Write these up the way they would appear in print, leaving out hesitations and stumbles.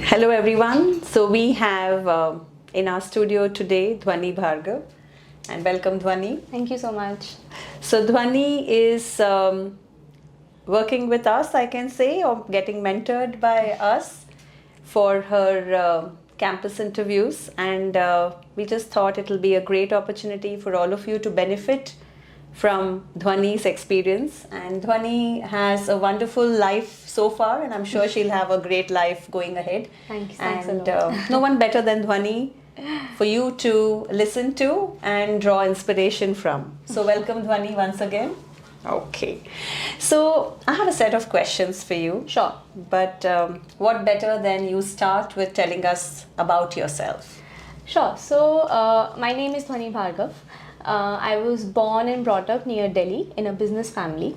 Hello everyone. So we have in our studio today Dhwani Bhargav, and welcome Dhwani. Thank you so much. So Dhwani is working with us, I can say, or getting mentored by us for her campus interviews, and we just thought it'll be a great opportunity for all of you to benefit from Dhwani's experience. And Dhwani has a wonderful life so far, and I'm sure she'll have a great life going ahead. Thanks And a lot. no one better than Dhwani for you to listen to and draw inspiration from. So welcome Dhwani once again. Okay. So I have a set of questions for you. Sure. But what better than you start with telling us about yourself? Sure. So my name is Dhwani Bhargav. I was born and brought up near Delhi in a business family.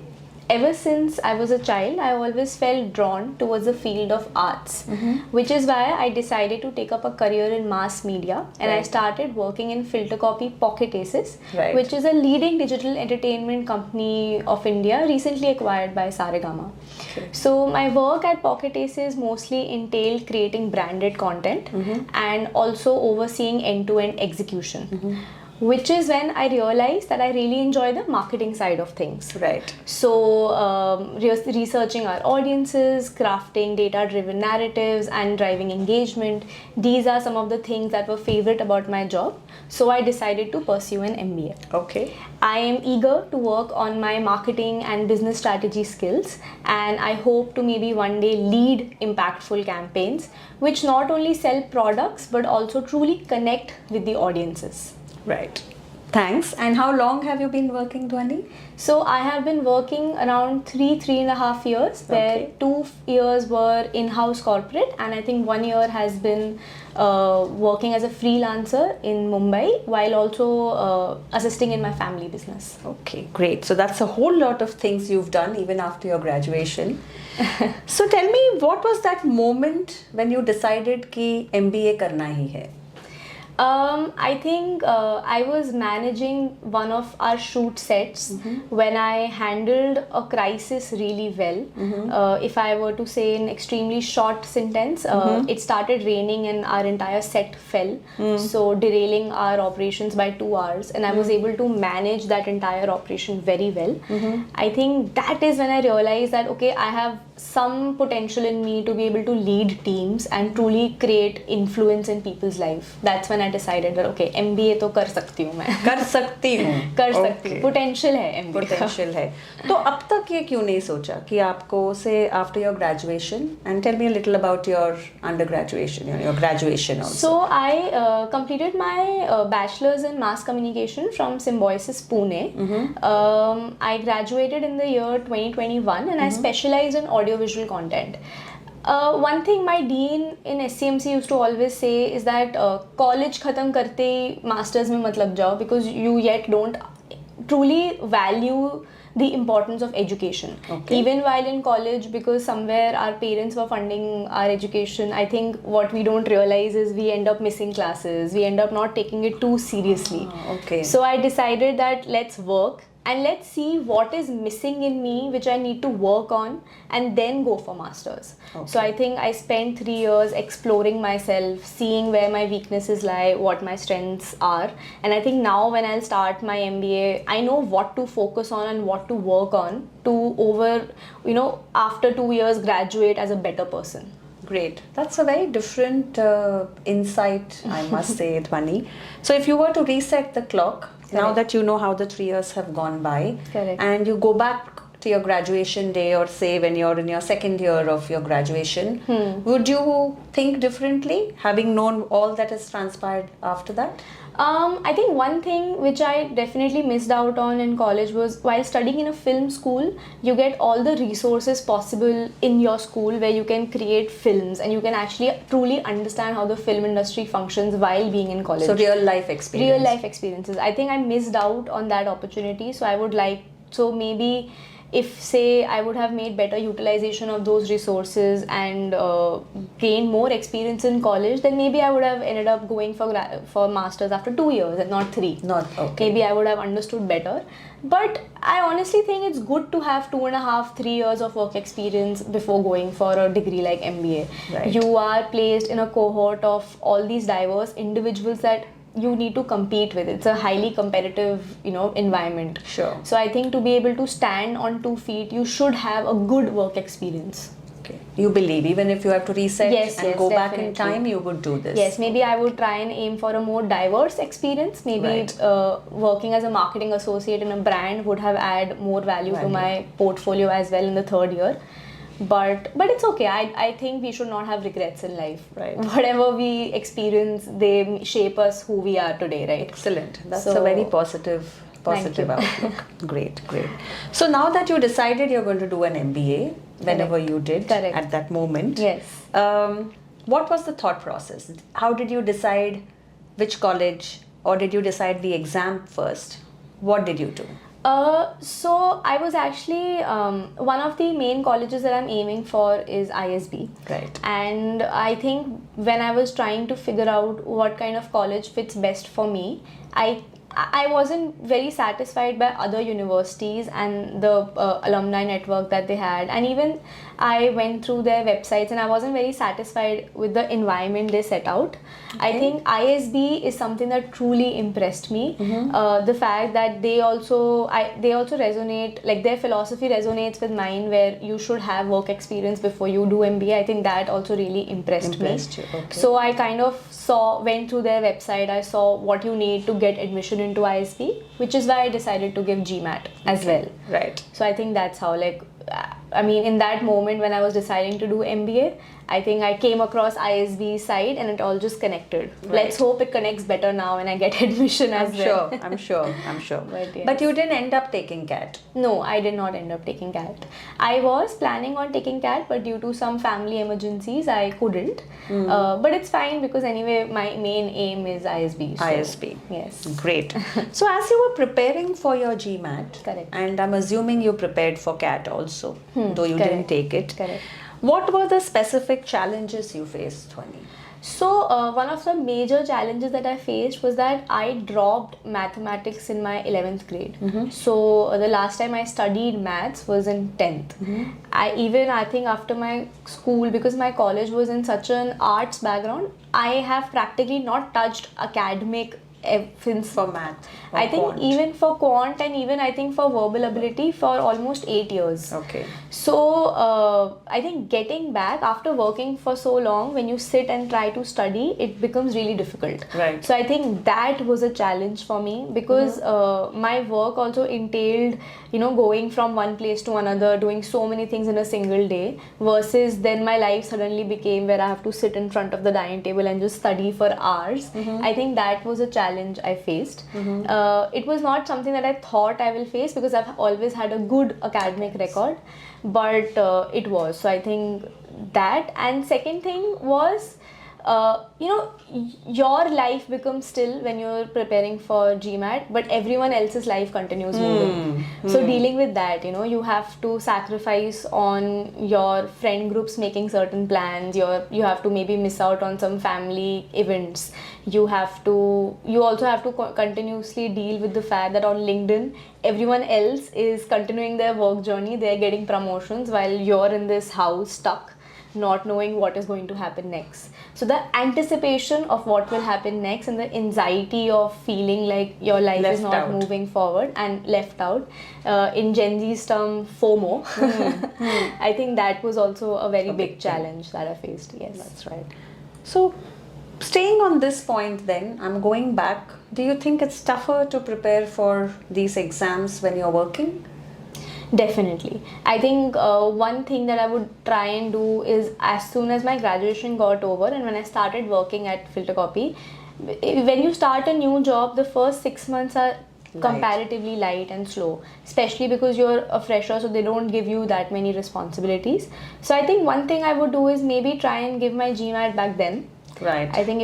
Ever since I was a child, I always felt drawn towards the field of arts, which is why I decided to take up a career in mass media, and I started working in Filter Copy Pocket Aces, which is a leading digital entertainment company of India, recently acquired by Saregama. So my work at Pocket Aces mostly entailed creating branded content and also overseeing end-to-end execution. Which is when I realized that I really enjoy the marketing side of things. Right. So researching our audiences, crafting data-driven narratives, and driving engagement. These are some of the things that were favorite about my job. So I decided to pursue an MBA. Okay. I am eager to work on my marketing and business strategy skills, and I hope to maybe one day lead impactful campaigns which not only sell products but also truly connect with the audiences. Right. Thanks. And how long have you been working, Dhwani? So I have been working around 3.5 years, where 2 years were in-house corporate, and I think 1 year has been working as a freelancer in Mumbai while also assisting in my family business. Okay, great. So that's a whole lot of things you've done even after your graduation. So tell me, what was that moment when you decided कि MBA करना ही है? I think I was managing one of our shoot sets when I handled a crisis really well. If I were to say in extremely short sentence, it started raining and our entire set fell, so derailing our operations by 2 hours, and I was able to manage that entire operation very well. I think that is when I realized that okay, I have some potential in me to be able to lead teams and truly create influence in people's life. That's when I decided that okay, MBA तो कर सकती हूँ मैं. कर सकती हूँ. कर सकती हूँ. Potential है MBA. Potential है. तो अब तक ये क्यों नहीं सोचा कि आपको से after your graduation, and tell me a little about your undergraduation, your graduation also. So I completed my bachelor's in mass communication from Symbiosis Pune. I graduated in the year 2021, and I specialized in audiovisual content. One thing my dean in SCMC used to always say is that college खत्म करते ही masters में मत लग जाओ, because you yet don't truly value the importance of education. Even while in college, because somewhere our parents were funding our education, I think what we don't realize is we end up missing classes, we end up not taking it too seriously. So I decided that let's work and let's see what is missing in me which I need to work on, and then go for masters. So I think I spent 3 years exploring myself, seeing where my weaknesses lie, what my strengths are, and I think now when I'll start my MBA, I know what to focus on and what to work on to after 2 years graduate as a better person. Great. That's a very different insight, I must say, Dhwani. So if you were to reset the clock, now that you know how the 3 years have gone by, and you go back to your graduation day, or say when you're in your second year of your graduation, would you think differently, having known all that has transpired after that? I think one thing which I definitely missed out on in college was, while studying in a film school, you get all the resources possible in your school where you can create films and you can actually truly understand how the film industry functions while being in college. So real life experience. Real life experiences. I think I missed out on that opportunity. So I would like, maybe if say I would have made better utilization of those resources and gained more experience in college, then maybe I would have ended up going for masters after 2 years and not 3. Maybe I would have understood better. But I honestly think it's good to have 2.5, 3 years of work experience before going for a degree like MBA. Right. You are placed in a cohort of all these diverse individuals that you need to compete with. It's a highly competitive, environment. Sure. So I think to be able to stand on 2 feet, you should have a good work experience. Okay. You believe even if you have to reset Yes, and yes, go back in definitely. time, you would do this. Yes, maybe I would try and aim for a more diverse experience. Maybe Right. working as a marketing associate in a brand would have add more value to Value. my portfolio as well in the third year. But it's okay. I think we should not have regrets in life. Right. Whatever we experience, they shape us who we are today, right? Excellent. That's So- a very positive Thank you. outlook. Great. So now that you decided you're going to do an MBA, whenever you did Correct. at that moment, Yes. what was the thought process? How did you decide which college, or did you decide the exam first? What did you do? So I was actually one of the main colleges that I'm aiming for is ISB. Right. And I think when I was trying to figure out what kind of college fits best for me, I wasn't very satisfied by other universities and the alumni network that they had, and even I went through their websites and I wasn't very satisfied with the environment they set out. I think ISB is something that truly impressed me. The fact that they also resonate, like their philosophy resonates with mine, where you should have work experience before you do MBA. I think that also really impressed me. You. Okay. So I kind of went through their website. I saw what you need to get admission into ISB, which is why I decided to give GMAT as well. Right. So I think that's how, in that moment when I was deciding to do MBA, I think I came across ISB site and it all just connected. Right. Let's hope it connects better now when I get admission as well. I'm sure. But yes. But you didn't end up taking CAT. No, I did not end up taking CAT. I was planning on taking CAT, but due to some family emergencies, I couldn't. But it's fine because anyway, my main aim is ISB. So, ISB. Yes. Great. So as you were preparing for your GMAT, Correct. and I'm assuming you prepared for CAT also, though you didn't correct. take it. Correct. What were the specific challenges you faced, Dhwani? So one of the major challenges that I faced was that I dropped mathematics in my 11th grade. So the last time I studied maths was in 10th. I think after my school, because my college was in such an arts background, I have practically not touched academic since For math or I think quant? even for quant and even I think for verbal ability for almost 8 years. Okay. So I think getting back after working for so long, when you sit and try to study, it becomes really difficult. Right. So I think that was a challenge for me because my work also entailed, going from one place to another, doing so many things in a single day, versus then my life suddenly became where I have to sit in front of the dining table and just study for hours. I think that was a challenge I faced. It was not something that I thought I will face because I've always had a good academic record, but it was. So I think that, and second thing was, your life becomes still when you're preparing for GMAT, but everyone else's life continues moving. So dealing with that, you have to sacrifice on your friend groups making certain plans. You have to maybe miss out on some family events. You also have to continuously deal with the fact that on LinkedIn, everyone else is continuing their work journey. They're getting promotions while you're in this house stuck, not knowing what is going to happen next. So the anticipation of what will happen next and the anxiety of feeling like your life Left is not out. moving forward and left out, in Gen Z's term, FOMO. I think that was also a very big challenge that I faced. Yes. That's right. So, staying on this point then, I'm going back. Do you think it's tougher to prepare for these exams when you're working? Definitely. I think one thing that I would try and do is, as soon as my graduation got over and when I started working at Filtercopy, when you start a new job, the first 6 months are comparatively light and slow, especially because you're a fresher, so they don't give you that many responsibilities. So I think one thing I would do is maybe try and give my GMAT back then. Right. I think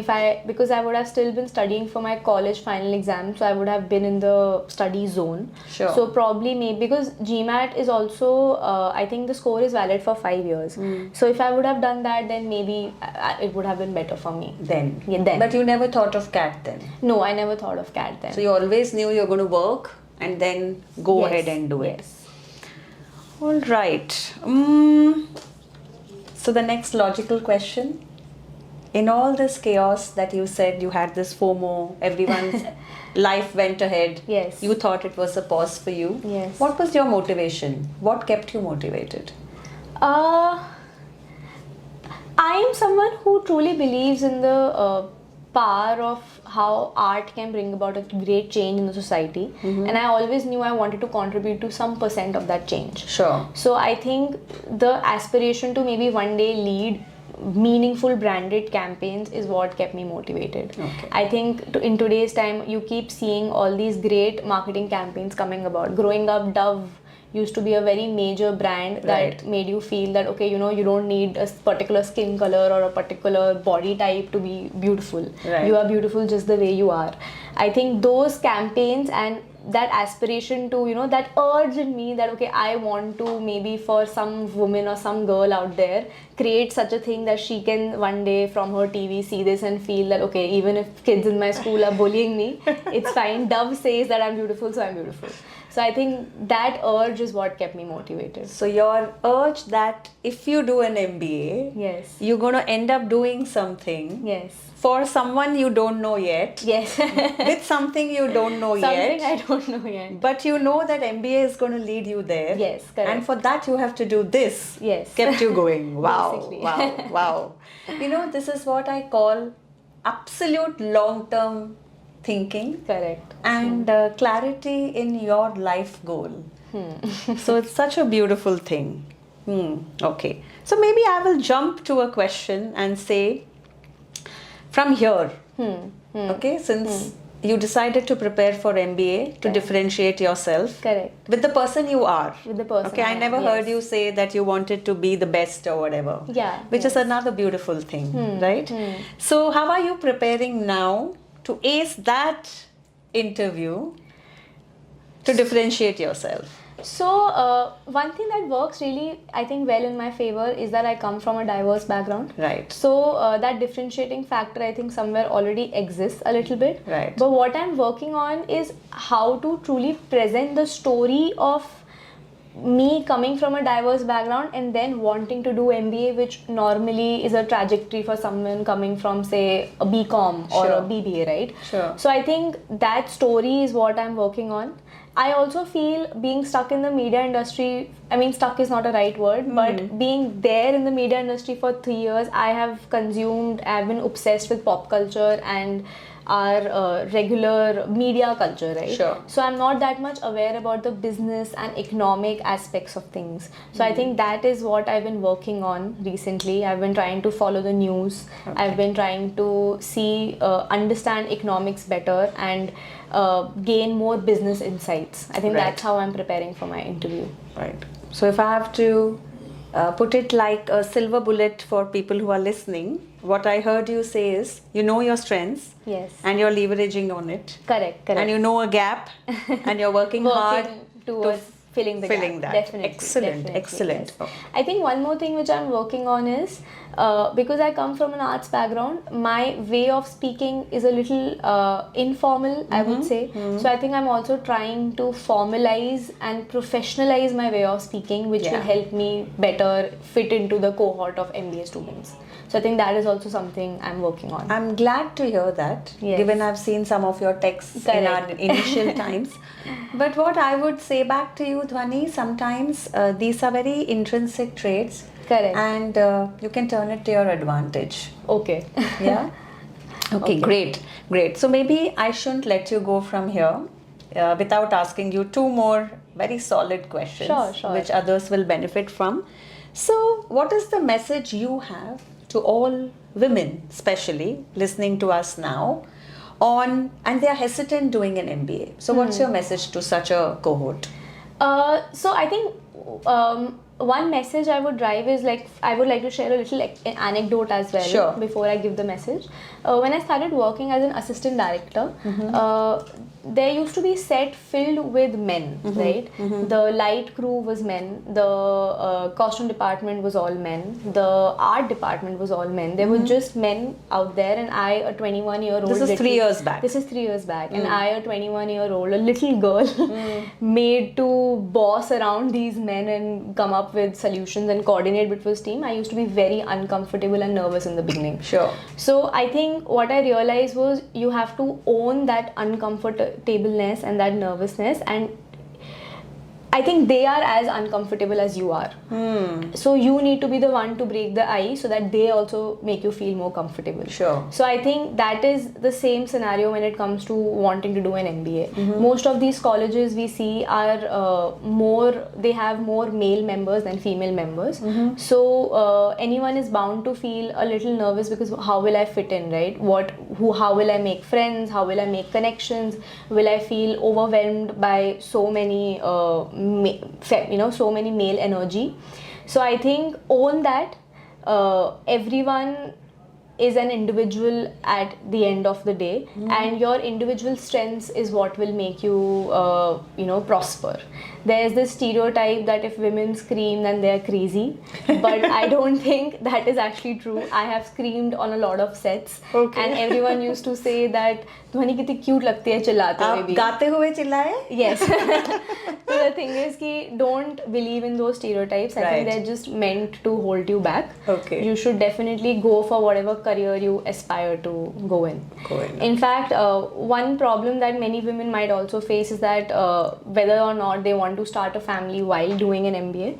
because I would have still been studying for my college final exam, so I would have been in the study zone. Sure. So probably maybe because GMAT is also, I think the score is valid for 5 years. So if I would have done that, then maybe it would have been better for me. Then. Yeah, then. But you never thought of CAT then? No, I never thought of CAT then. So you always knew you're going to work and then go Yes, ahead and do it. yes. All right. So the next logical question. In all this chaos that you said you had this FOMO, everyone's life went ahead. Yes. You thought it was a pause for you. Yes. What was your motivation? What kept you motivated? Uh, I am someone who truly believes in the power of how art can bring about a great change in the society, and I always knew I wanted to contribute to some percent of that change. Sure. So I think the aspiration to maybe one day lead meaningful branded campaigns is what kept me motivated. Okay. I think in today's time you keep seeing all these great marketing campaigns coming about. Growing up, Dove used to be a very major brand that Right. made you feel that okay, you don't need a particular skin color or a particular body type to be beautiful. Right. You are beautiful just the way you are. I think those campaigns and that aspiration to that urge in me that okay, I want to maybe for some woman or some girl out there create such a thing that she can one day from her TV see this and feel that okay, even if kids in my school are bullying me, it's fine. Dove says that I'm beautiful, so I'm beautiful. So I think that urge is what kept me motivated. So your urge that if you do an MBA, Yes. you're going to end up doing something Yes. for someone you don't know yet, Yes. with something you don't know Something yet. I don't know yet. But you know that MBA is going to lead you there. Yes, correct. And for that you have to do this. Yes. Kept you going. Wow. Basically. Wow. Wow. This is what I call absolute long-term thinking Correct. and clarity in your life goal. So it's such a beautiful thing. Okay. So maybe I will jump to a question and say, from here, okay, since you decided to prepare for MBA to Correct. differentiate yourself Correct. with the person you are. With the person Okay, I I am, never heard yes. you say that you wanted to be the best or whatever. Yeah, Which is yes. another beautiful thing, right? So, how are you preparing now to ace that interview to differentiate yourself? So one thing that works really, I think, well in my favor is that I come from a diverse background. Right. So that differentiating factor, I think, somewhere already exists a little bit. Right. But what I'm working on is how to truly present the story of me coming from a diverse background and then wanting to do MBA, which normally is a trajectory for someone coming from, say, a BCom or Sure. a BBA, right? Sure. So I think that story is what I'm working on. I also feel being stuck in the media industry, I mean, stuck is not a right word, but being there in the media industry for 3 years, I've been obsessed with pop culture and our regular media culture, right? Sure. So I'm not that much aware about the business and economic aspects of things. So I think that is what I've been working on recently. I've been trying to follow the news. Okay. I've been trying to understand economics better and gain more business insights. I think Right. that's how I'm preparing for my interview. Right. So if I have to put it like a silver bullet for people who are listening, what I heard you say is you know your strengths Yes. and you're leveraging on it. Correct. And you know a gap and you're working hard towards filling the filling gap. that. Definitely. Excellent, definitely, excellent. yes. I think one more thing which I'm working on is because I come from an arts background, my way of speaking is a little informal, I would say. So I think I'm also trying to formalize and professionalize my way of speaking, which Yeah. will help me better fit into the cohort of MBA students. So I think that is also something I'm working on. I'm glad to hear that, Yes. given I've seen some of your texts in our Correct. initial times. But what I would say back to you, Dhwani, sometimes these are very intrinsic traits. Correct. And you can turn it to your advantage. Okay. Yeah? Okay, great. So maybe I shouldn't let you go from here without asking you two more very solid questions, Sure. which others will benefit from. So, what is the message you have to all women, especially listening to us now, and they are hesitant doing an MBA? So, what's your message to such a cohort? So I think one message I would drive is I would like to share a little anecdote as well. Sure. Before I give the message. When I started working as an assistant director, there used to be set filled with men, right? The light crew was men, the costume department was all men, the art department was all men. There were just men out there, and I, a 21-year-old, This is 3 years back. This is 3 years back, and I, a 21-year-old, a little girl, made to boss around these men and come up with solutions and coordinate between his team. I used to be very uncomfortable and nervous in the beginning. Sure. So I think what I realized was you have to own that uncomfortableness and that nervousness, and I think they are as uncomfortable as you are. So you need to be the one to break the ice so that they also make you feel more comfortable. Sure. So I think that is the same scenario when it comes to wanting to do an MBA. Most of these colleges we see are they have more male members than female members. So anyone is bound to feel a little nervous because how will I fit in, right? How will I make friends? How will I make connections? Will I feel overwhelmed by so many so many male energy? So I think own that. Everyone is an individual at the end of the day, and your individual strengths is what will make you prosper. There's this stereotype that if women scream then they're crazy, but I don't think that is actually true. I have screamed on a lot of sets, and everyone used to say that ध्वनि कितनी cute लगती है चिल्लाते हुए भी. गाते हुए चिल्लाए? Yes. So the thing is कि don't believe in those stereotypes. I think they're just meant to hold you back. Okay. You should definitely go for whatever career you aspire to go in. In fact, one problem that many women might also face is that whether or not they want to start a family while doing an MBA.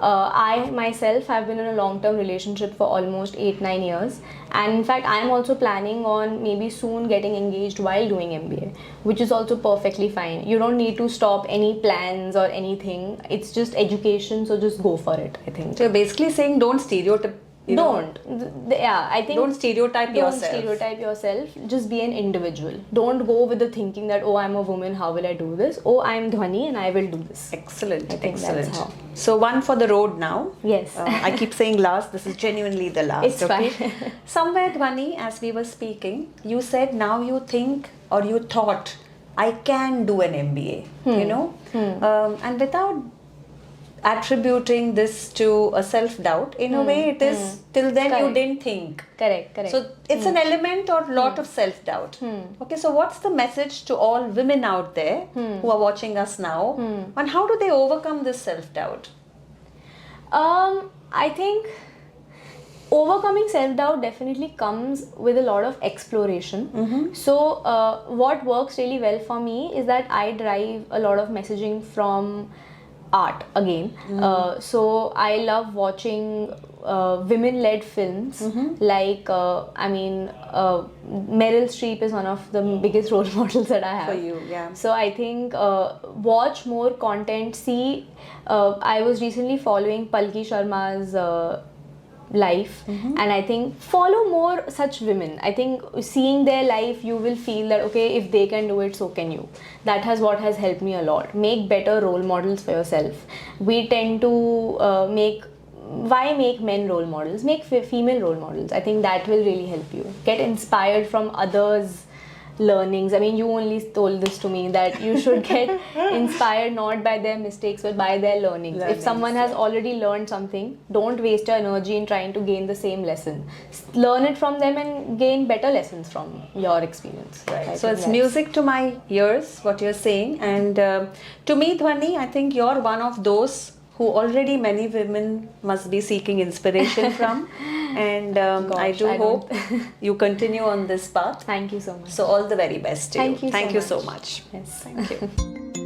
I myself have been in a long-term relationship for almost 8-9 years, and in fact I am also planning on maybe soon getting engaged while doing MBA, which is also perfectly fine. You don't need to stop any plans or anything. It's just education, so just go for it, I think. So you're basically saying don't stereotype. I think don't stereotype yourself. Don't stereotype yourself. Just be an individual. Don't go with the thinking that, oh, I'm a woman, how will I do this? Oh, I'm Dhwani and I will do this. Excellent. I think Excellent. that's how. So one for the road now. Yes. I keep saying last. This is genuinely the last. It's fine. Somewhere, Dhwani, as we were speaking, you said now you think or you thought I can do an MBA. And without attributing this to a self-doubt, in a way it is till then you didn't think. Correct. So it's an element or lot of self-doubt. Okay, so what's the message to all women out there who are watching us now, and how do they overcome this self-doubt? I think overcoming self-doubt definitely comes with a lot of exploration. So what works really well for me is that I derive a lot of messaging from art again. So I love watching women-led films. Like Meryl Streep is one of the biggest role models that I have. For you, yeah. So I think watch more content. See, I was recently following Palki Sharma's life, and I think follow more such women. I think seeing their life, you will feel that okay, if they can do it, so can you. That has helped me a lot. Make better role models for yourself. We tend to why make men role models? Make female role models. I think that will really help you. Get inspired from others' learnings. I mean, you only told this to me that you should get inspired not by their mistakes but by their learnings. If someone has already learned something, don't waste your energy in trying to gain the same lesson. Learn it from them and gain better lessons from your experience. Right. So it's music to my ears, what you're saying. And to me, Dhwani, I think you're one of those who already many women must be seeking inspiration from. And I hope you continue on this path. Thank you so much. So all the very best to you. Thank you so much. Yes. Thank you.